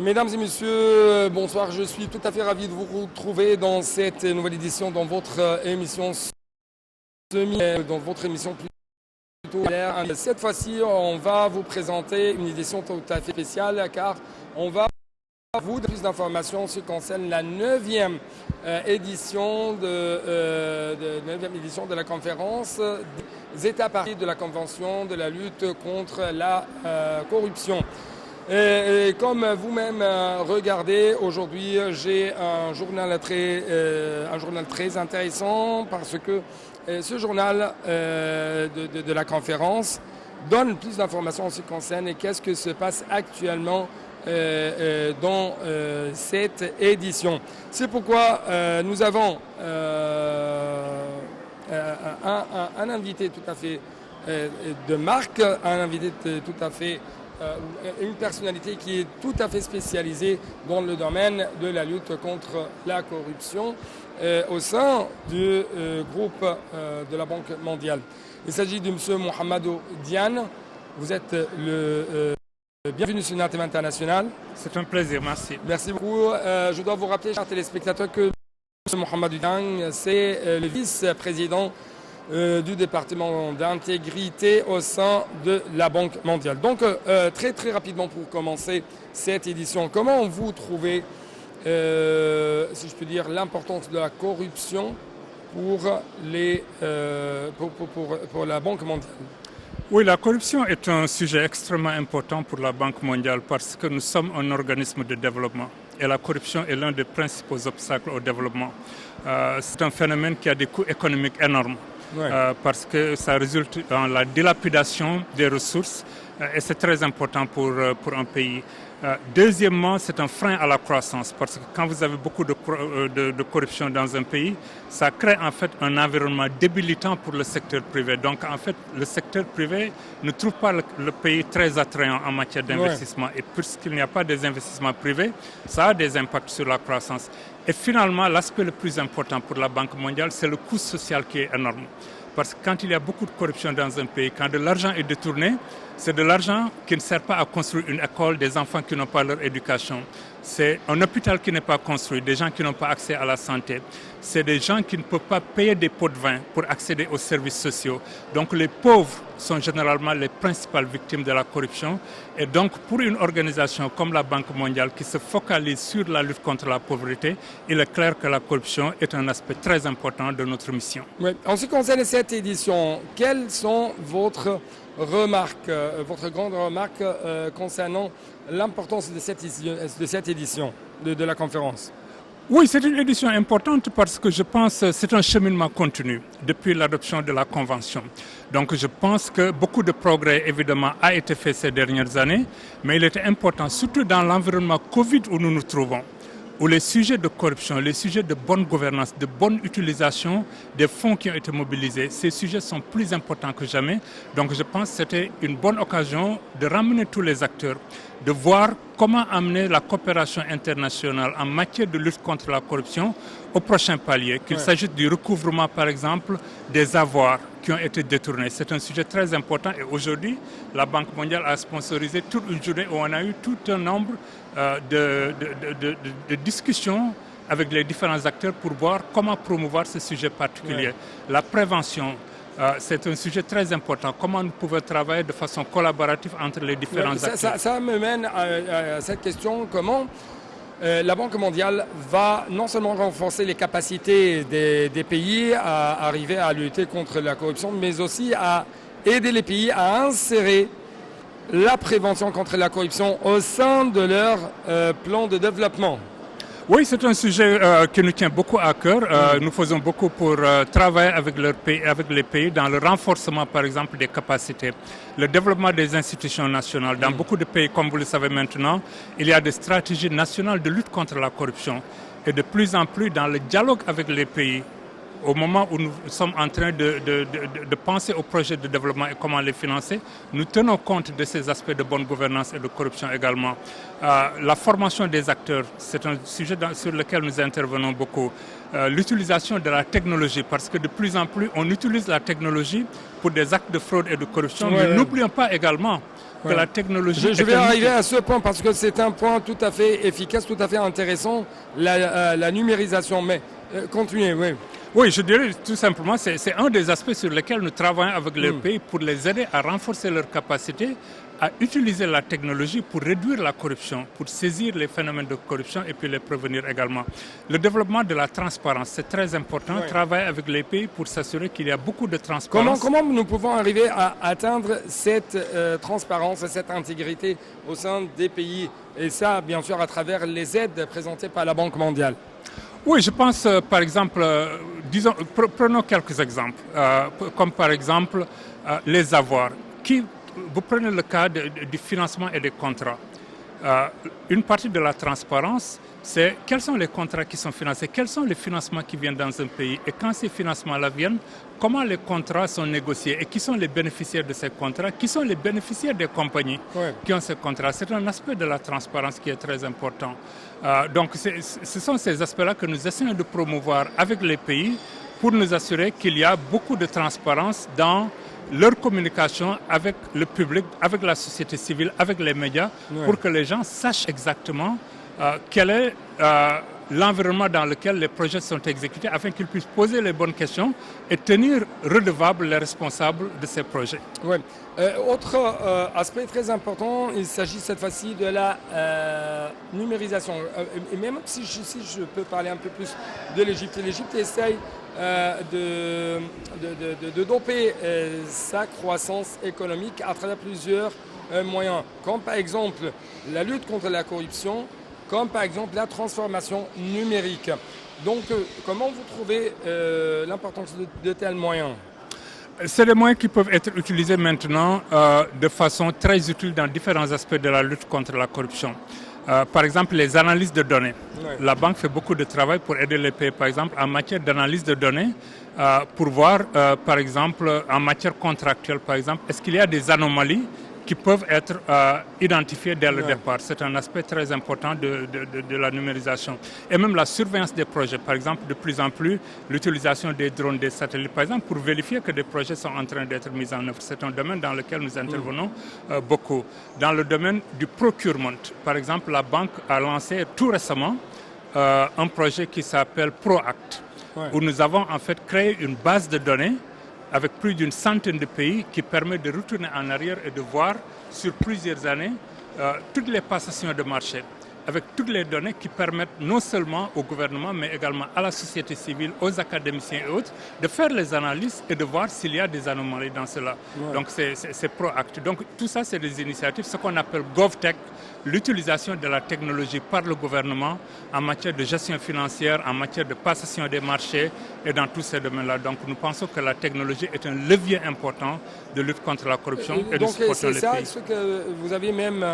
Mesdames et messieurs, bonsoir. Je suis tout à fait ravi de vous retrouver dans cette nouvelle édition, dans votre émission plutôt claire. Cette fois-ci, on va vous présenter une édition tout à fait spéciale car on va vous donner plus d'informations en ce qui concerne la 9e édition de la conférence des États parties de la Convention de la lutte contre la corruption. Et comme vous-même regardez, aujourd'hui j'ai un journal très intéressant parce que ce journal de la conférence donne plus d'informations en ce qui concerne et qu'est-ce que se passe actuellement dans cette édition. C'est pourquoi nous avons un invité tout à fait de marque, un invité tout à fait une personnalité qui est tout à fait spécialisée dans le domaine de la lutte contre la corruption au sein du groupe de la Banque mondiale. Il s'agit de M. Mohamedou Diane. Vous êtes le bienvenu sur NATM International. C'est un plaisir, merci. Merci beaucoup. Je dois vous rappeler, chers téléspectateurs, que M. Mohamedou Diane, c'est le vice-président du département d'intégrité au sein de la Banque mondiale. Donc, très rapidement pour commencer cette édition, comment vous trouvez, si je peux dire, l'importance de la corruption pour la Banque mondiale? Oui, la corruption est un sujet extrêmement important pour la Banque mondiale parce que nous sommes un organisme de développement et la corruption est l'un des principaux obstacles au développement. C'est un phénomène qui a des coûts économiques énormes. Ouais. Parce que ça résulte dans la dilapidation des ressources et c'est très important pour un pays. Deuxièmement, c'est un frein à la croissance parce que quand vous avez beaucoup de corruption dans un pays, ça crée en fait un environnement débilitant pour le secteur privé. Donc en fait, le secteur privé ne trouve pas le pays très attrayant en matière d'investissement. Ouais. Et puisqu'il n'y a pas des investissements privés, ça a des impacts sur la croissance. Et finalement, l'aspect le plus important pour la Banque mondiale, c'est le coût social qui est énorme. Parce que quand il y a beaucoup de corruption dans un pays, quand de l'argent est détourné, c'est de l'argent qui ne sert pas à construire une école, des enfants qui n'ont pas leur éducation. C'est un hôpital qui n'est pas construit, des gens qui n'ont pas accès à la santé. C'est des gens qui ne peuvent pas payer des pots de vin pour accéder aux services sociaux. Donc les pauvres sont généralement les principales victimes de la corruption. Et donc pour une organisation comme la Banque mondiale qui se focalise sur la lutte contre la pauvreté, il est clair que la corruption est un aspect très important de notre mission. Oui. En ce qui concerne cette édition, quelles sont votre grande remarque concernant l'importance de cette édition de la conférence? Oui, c'est une édition importante parce que je pense que c'est un cheminement continu depuis l'adoption de la Convention. Donc je pense que beaucoup de progrès, évidemment, a été fait ces dernières années, mais il était important, surtout dans l'environnement Covid où nous nous trouvons, où les sujets de corruption, les sujets de bonne gouvernance, de bonne utilisation des fonds qui ont été mobilisés, ces sujets sont plus importants que jamais. Donc je pense que c'était une bonne occasion de ramener tous les acteurs, de voir comment amener la coopération internationale en matière de lutte contre la corruption au prochain palier, qu'il s'agisse du recouvrement par exemple des avoirs qui ont été détournés. C'est un sujet très important et aujourd'hui, la Banque mondiale a sponsorisé toute une journée où on a eu tout un nombre de discussions avec les différents acteurs pour voir comment promouvoir ce sujet particulier. La prévention, c'est un sujet très important. Comment nous pouvons travailler de façon collaborative entre les différents acteurs. Ça me mène à cette question, comment la Banque mondiale va non seulement renforcer les capacités des pays à arriver à lutter contre la corruption, mais aussi à aider les pays à insérer la prévention contre la corruption au sein de leur plan de développement. Oui, c'est un sujet qui nous tient beaucoup à cœur. Nous faisons beaucoup pour travailler avec les pays dans le renforcement, par exemple, des capacités, le développement des institutions nationales. Dans beaucoup de pays, comme vous le savez maintenant, il y a des stratégies nationales de lutte contre la corruption. Et de plus en plus, dans le dialogue avec les pays, au moment où nous sommes en train de penser aux projets de développement et comment les financer, nous tenons compte de ces aspects de bonne gouvernance et de corruption également. La formation des acteurs, c'est un sujet sur lequel nous intervenons beaucoup. L'utilisation de la technologie, parce que de plus en plus, on utilise la technologie pour des actes de fraude et de corruption, mais n'oublions pas également que la technologie... Je vais arriver à ce point parce que c'est un point tout à fait efficace, tout à fait intéressant, la numérisation. Mais continuez, oui. Oui, je dirais tout simplement, c'est un des aspects sur lesquels nous travaillons avec les pays pour les aider à renforcer leur capacité à utiliser la technologie pour réduire la corruption, pour saisir les phénomènes de corruption et puis les prévenir également. Le développement de la transparence, c'est très important. Oui. Travailler avec les pays pour s'assurer qu'il y a beaucoup de transparence. Comment nous pouvons arriver à atteindre cette transparence et cette intégrité au sein des pays? Et ça, bien sûr, à travers les aides présentées par la Banque mondiale. Oui, je pense par exemple, prenons quelques exemples, comme par exemple les avoirs. Vous prenez le cas du financement et des contrats. Une partie de la transparence, c'est quels sont les contrats qui sont financés, quels sont les financements qui viennent dans un pays et quand ces financements-là viennent, comment les contrats sont négociés et qui sont les bénéficiaires de ces contrats, qui sont les bénéficiaires des compagnies qui ont ces contrats. C'est un aspect de la transparence qui est très important. Donc ce sont ces aspects-là que nous essayons de promouvoir avec les pays pour nous assurer qu'il y a beaucoup de transparence dans leur communication avec le public, avec la société civile, avec les médias, pour que les gens sachent exactement quel est l'environnement dans lequel les projets sont exécutés, afin qu'ils puissent poser les bonnes questions et tenir redevables les responsables de ces projets. Ouais. Autre aspect très important, il s'agit cette fois-ci de la numérisation. Et même si je peux parler un peu plus de l'Égypte, l'Égypte essaye de doper sa croissance économique à travers plusieurs moyens, comme par exemple la lutte contre la corruption, comme par exemple la transformation numérique. Donc, comment vous trouvez l'importance de tels moyens? C'est des moyens qui peuvent être utilisés maintenant de façon très utile dans différents aspects de la lutte contre la corruption. Par exemple, les analyses de données. La banque fait beaucoup de travail pour aider les pays, par exemple, en matière d'analyse de données, pour voir, par exemple, en matière contractuelle, par exemple, est-ce qu'il y a des anomalies qui peuvent être identifiées dès le départ. C'est un aspect très important de la numérisation. Et même la surveillance des projets, par exemple, de plus en plus, l'utilisation des drones, des satellites, par exemple, pour vérifier que des projets sont en train d'être mis en œuvre. C'est un domaine dans lequel nous intervenons beaucoup. Dans le domaine du procurement, par exemple, la banque a lancé tout récemment un projet qui s'appelle ProAct, où nous avons en fait créé une base de données avec plus d'une centaine de pays qui permet de retourner en arrière et de voir sur plusieurs années toutes les passations de marché, avec toutes les données qui permettent non seulement au gouvernement, mais également à la société civile, aux académiciens et autres, de faire les analyses et de voir s'il y a des anomalies dans cela. Donc c'est ProAct. Donc tout ça, c'est des initiatives, ce qu'on appelle GovTech, l'utilisation de la technologie par le gouvernement en matière de gestion financière, en matière de passation des marchés et dans tous ces domaines-là. Donc nous pensons que la technologie est un levier important de lutte contre la corruption et de supporter les pays. C'est ça ce que vous avez même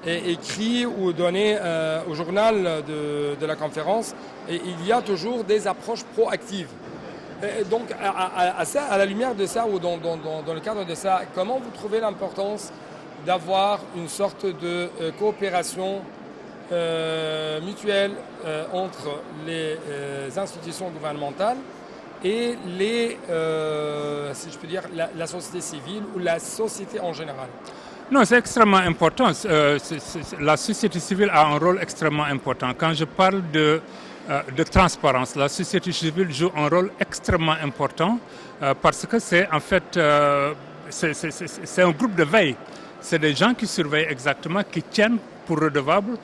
écrit ou donné au journal de la conférence. Et il y a toujours des approches proactives. Et donc à la lumière de ça ou dans le cadre de ça, comment vous trouvez l'importance d'avoir une sorte de coopération mutuelle entre les institutions gouvernementales et les, si je peux dire, la société civile ou la société en général? Non, c'est extrêmement important. La société civile a un rôle extrêmement important. Quand je parle de transparence, la société civile joue un rôle extrêmement important parce que c'est en fait c'est un groupe de veille. C'est des gens qui surveillent exactement, qui tiennent pour redevables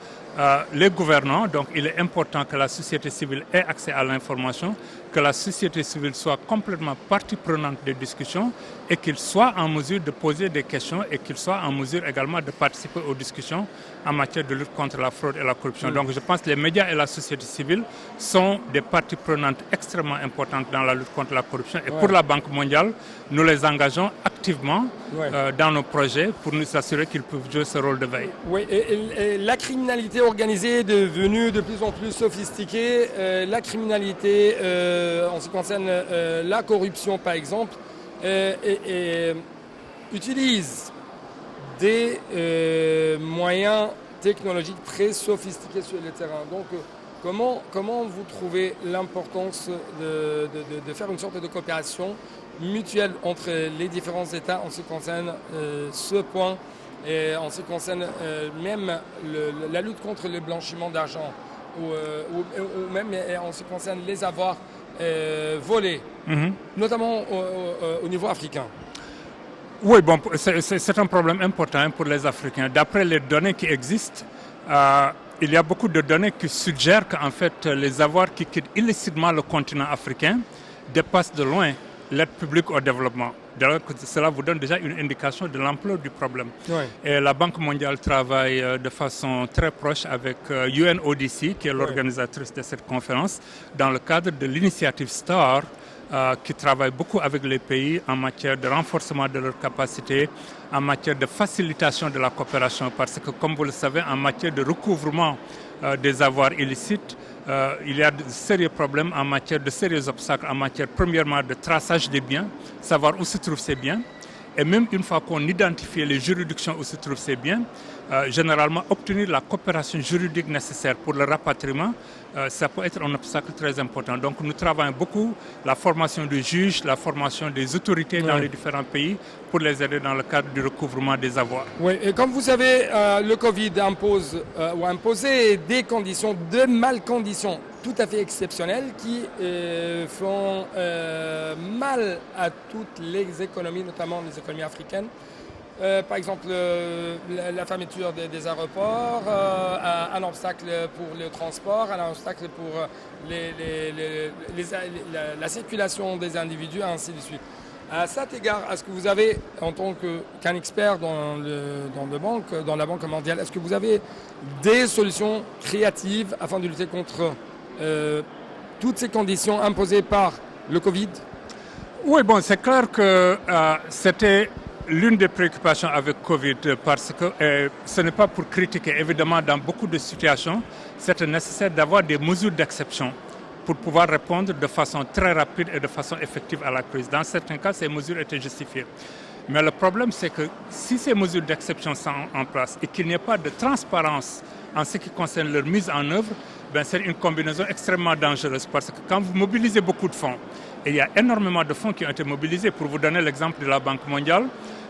les gouvernants. Donc il est important que la société civile ait accès à l'information, que la société civile soit complètement partie prenante des discussions et qu'il soit en mesure de poser des questions et qu'il soit en mesure également de participer aux discussions en matière de lutte contre la fraude et la corruption. Donc je pense que les médias et la société civile sont des parties prenantes extrêmement importantes dans la lutte contre la corruption. Et pour la Banque mondiale, nous les engageons activement dans nos projets pour nous assurer qu'ils peuvent jouer ce rôle de veille. Oui, et la criminalité organisée est devenue de plus en plus sophistiquée. La criminalité, en ce qui concerne la corruption par exemple, utilise des moyens technologiques très sophistiqués sur le terrain. Donc, comment vous trouvez l'importance de faire une sorte de coopération mutuelle entre les différents États en ce qui concerne ce point Et en ce qui concerne même la lutte contre le blanchiment d'argent, ou même en ce qui concerne les avoirs volés, notamment au niveau africain. Oui, bon, c'est un problème important pour les Africains. D'après les données qui existent, il y a beaucoup de données qui suggèrent qu'en fait, les avoirs qui quittent illicitement le continent africain dépassent de loin l'aide publique au développement. Donc, cela vous donne déjà une indication de l'ampleur du problème. Oui. Et la Banque mondiale travaille de façon très proche avec UNODC, qui est l'organisatrice de cette conférence, dans le cadre de l'initiative STAR, qui travaille beaucoup avec les pays en matière de renforcement de leurs capacités, en matière de facilitation de la coopération, parce que comme vous le savez, en matière de recouvrement des avoirs illicites, il y a de sérieux problèmes en matière de sérieux obstacles, en matière premièrement de traçage des biens, savoir où se trouvent ces biens, et même une fois qu'on identifie les juridictions où se trouvent ces biens, généralement obtenir la coopération juridique nécessaire pour le rapatriement, ça peut être un obstacle très important. Donc nous travaillons beaucoup la formation des juges, la formation des autorités dans les différents pays pour les aider dans le cadre du recouvrement des avoirs. Oui, et comme vous savez, le Covid impose ou a imposé des conditions, de malconditions tout à fait exceptionnelles qui font mal à toutes les économies, notamment les économies africaines. Par exemple, la fermeture des aéroports, un obstacle pour le transport, un obstacle pour la circulation des individus, ainsi de suite. À cet égard, est-ce que vous avez, en tant qu'un expert dans la Banque mondiale, est-ce que vous avez des solutions créatives afin de lutter contre toutes ces conditions imposées par le Covid? Oui, bon, c'est clair que c'était l'une des préoccupations avec Covid, parce que ce n'est pas pour critiquer. Évidemment, dans beaucoup de situations, c'est nécessaire d'avoir des mesures d'exception pour pouvoir répondre de façon très rapide et de façon effective à la crise. Dans certains cas, ces mesures étaient justifiées. Mais le problème, c'est que si ces mesures d'exception sont en place et qu'il n'y ait pas de transparence en ce qui concerne leur mise en œuvre, ben c'est une combinaison extrêmement dangereuse, parce que quand vous mobilisez beaucoup de fonds, et il y a énormément de fonds qui ont été mobilisés, pour vous donner l'exemple de la Banque mondiale,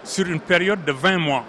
sur une période de 20 mois,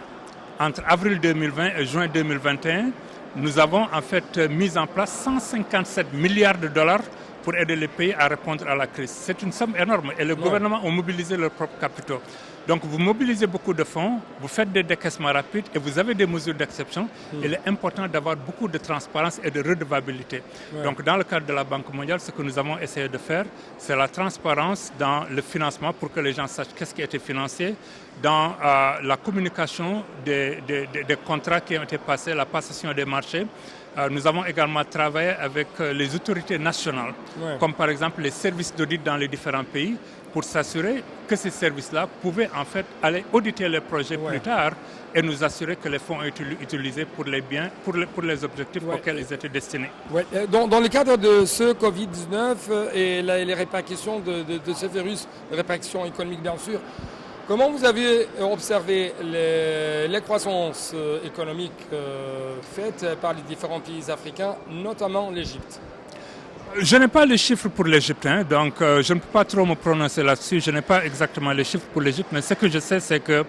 entre avril 2020 et juin 2021, nous avons en fait mis en place 157 milliards de dollars pour aider les pays à répondre à la crise. C'est une somme énorme et les gouvernements ont mobilisé leurs propres capitaux. Donc vous mobilisez beaucoup de fonds, vous faites des décaissements rapides et vous avez des mesures d'exception. Il est important d'avoir beaucoup de transparence et de redevabilité. Donc dans le cadre de la Banque mondiale, ce que nous avons essayé de faire, c'est la transparence dans le financement pour que les gens sachent qu'est-ce qui a été financé, dans la communication des contrats qui ont été passés, la passation des marchés. Nous avons également travaillé avec les autorités nationales, comme par exemple les services d'audit dans les différents pays, pour s'assurer que ces services-là pouvaient en fait aller auditer les projets plus tard et nous assurer que les fonds ont été utilisés pour les biens, pour les objectifs auxquels ils étaient destinés. Dans le cadre de ce Covid-19 et les répercussions de ce virus, les répercussions économiques bien sûr, comment vous avez observé les croissances économiques faites par les différents pays africains, notamment l'Égypte? Je n'ai pas les chiffres pour l'Égypte, donc je ne peux pas trop me prononcer là-dessus. Je n'ai pas exactement les chiffres pour l'Égypte, mais ce que je sais, c'est que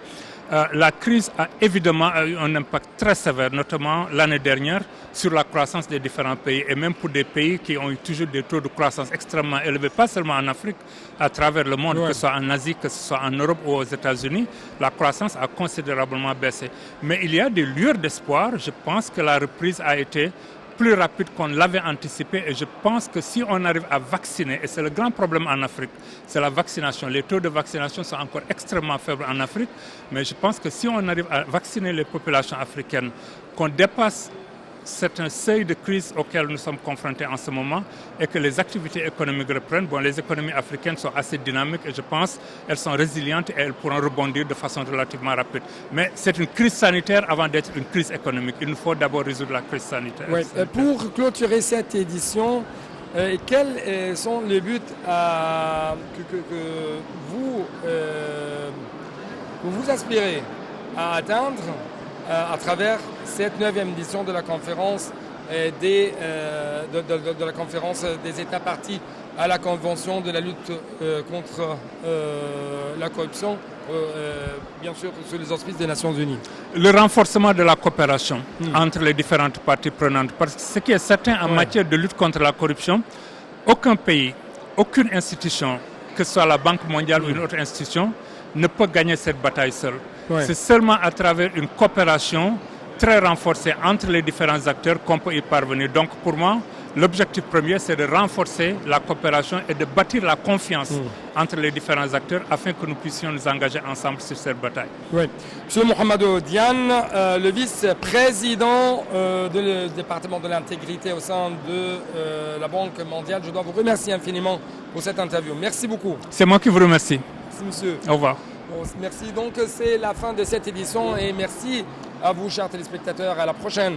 la crise a évidemment eu un impact très sévère, notamment l'année dernière, sur la croissance des différents pays, et même pour des pays qui ont eu toujours des taux de croissance extrêmement élevés, pas seulement en Afrique, à travers le monde, que ce soit en Asie, que ce soit en Europe ou aux États-Unis, la croissance a considérablement baissé. Mais il y a des lueurs d'espoir. Je pense que la reprise a été plus rapide qu'on l'avait anticipé, et je pense que si on arrive à vacciner, et c'est le grand problème en Afrique, c'est la vaccination. Les taux de vaccination sont encore extrêmement faibles en Afrique, mais je pense que si on arrive à vacciner les populations africaines, qu'on dépasse certains seuils de crise auxquels nous sommes confrontés en ce moment et que les activités économiques reprennent. Bon, les économies africaines sont assez dynamiques et je pense qu'elles sont résilientes et elles pourront rebondir de façon relativement rapide. Mais c'est une crise sanitaire avant d'être une crise économique. Il nous faut d'abord résoudre la crise sanitaire. Pour clôturer cette édition, quels sont les buts que vous aspirez à atteindre à travers cette 9e édition de la conférence de la conférence des États partis à la Convention de la lutte contre la corruption bien sûr sous les auspices des Nations Unies. Le renforcement de la coopération entre les différentes parties prenantes. Parce que ce qui est certain en matière de lutte contre la corruption, aucun pays, aucune institution, que ce soit la Banque mondiale ou une autre institution, ne peut gagner cette bataille seule. C'est seulement à travers une coopération très renforcée entre les différents acteurs qu'on peut y parvenir. Donc pour moi, l'objectif premier, c'est de renforcer la coopération et de bâtir la confiance entre les différents acteurs afin que nous puissions nous engager ensemble sur cette bataille. Oui. Monsieur Mohamedou Diane, le vice-président du département de l'intégrité au sein de la Banque mondiale, je dois vous remercier infiniment pour cette interview. Merci beaucoup. C'est moi qui vous remercie. Merci monsieur. Au revoir. Bon, merci. Donc c'est la fin de cette édition et merci à vous chers téléspectateurs. À la prochaine.